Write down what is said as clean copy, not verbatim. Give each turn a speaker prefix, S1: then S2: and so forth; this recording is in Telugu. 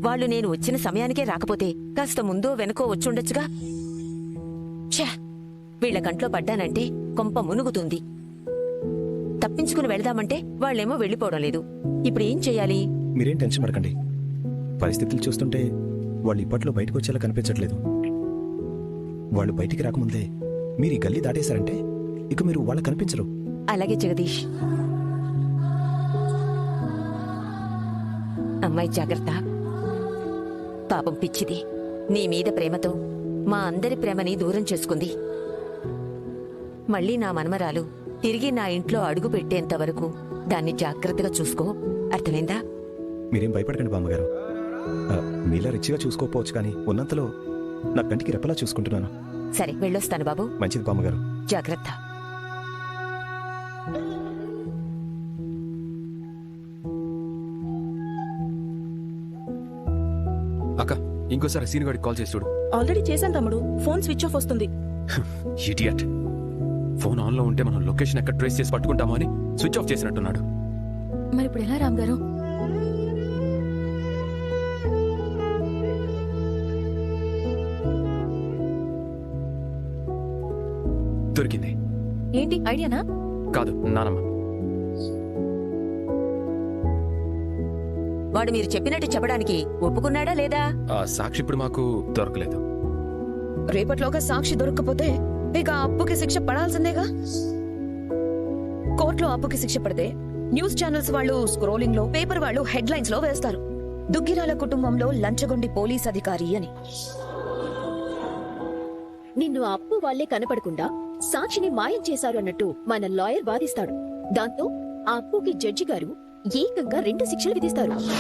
S1: వాళ్ళు నేను వచ్చిన సమయానికే రాకపోతే కాస్త ముందో వెనకో వచ్చుండొచ్చుగా. ఛా, వీళ్ల కంట్లో పడ్డానంటే కొంప మునుగుతుంది. తప్పించుకుని వెళదామంటే వాళ్ళేమో వెళ్ళిపోవడం లేదు. ఇప్పుడేం చెయ్యాలి?
S2: మీరేం టెన్షన్ పడకండి. పరిస్థితులు చూస్తుంటే వాళ్ళు ఇప్పట్లో బయటకు వచ్చేలా కనిపించట్లేదు. వాళ్ళు బయటికి రాకముందే మీరు ఈ గల్లీ దాటేశారంటే ఇక మీరు వాళ్ళకి కనిపించరు.
S1: అలాగే జగదీష్. అమ్మాయి జాగ్రత్త. పాపం పిచ్చిది నీ మీద ప్రేమతో మా అందరి ప్రేమని దూరం చేసుకుంది. మళ్ళీ నా మనమరాలు తిరిగి నా ఇంట్లో అడుగు పెట్టేంత వరకు దాన్ని జాగ్రత్తగా చూసుకో. అర్థమైందా?
S2: మీరేం భయపడకండి బామ్మగారు. మీలా రిచ్చిగా చూసుకోకపోవచ్చు, కానీ ఉన్నంతలో నా కంటికి రెప్పలా చూసుకుంటున్నాను.
S1: సరే, వెళ్ళొస్తాను బాబు.
S2: మంచిది బామ్మగారు.
S1: జాగ్రత్త.
S3: అక్క, ఇంకోసారి సీన్ గారికి కాల్ చేసి చూడు.
S4: ఆల్రెడీ చేశాను తమ్ముడు. ఫోన్ స్విచ్ ఆఫ్ వస్తుంది.
S3: ఇడియట్. ఫోన్ ఆన్ లో ఉంటే మనం లొకేషన్ ఎక్కడ ట్రేస్ చేసి పట్టుకుంటామో అని స్విచ్ ఆఫ్ చేసినట్టున్నాడు.
S5: మరి ఇప్పుడు ఎలా రామ్ గారు?
S3: దొరికింది.
S5: ఏంటి ఐడియానా?
S3: కాదు, నానమ్మ.
S1: వాడు మీరు చెప్పినట్టు చెప్పడానికి ఒప్పుకున్నాడా లేదా?
S3: ఆ సాక్షి ఇప్పుడు మాకు దొరకలేదు.
S6: రేపట్లోగా సాక్షి దొరక్కపోతే ఇక అప్పుకి శిక్ష పడాల్సిందేగా. కోర్టులో అప్పుకి శిక్ష పడితే న్యూస్ ఛానల్స్ వాళ్ళు స్క్రోలింగ్ లో, పేపర్ వాళ్ళు హెడ్లైన్స్ లో వేస్తారు, దుగ్గిరాల కుటుంబంలో లంచగొండి పోలీస్ అధికారి అని.
S7: నిన్ను అప్పు వాళ్లే కనపడకుండా సాక్షిని మాయం చేశారు అన్నట్టు మన లాయర్ వాదిస్తాడు. దాంతో ఆ అప్పుకి జడ్జి గారు ఏకంగా 2 శిక్షలు విధిస్తారు.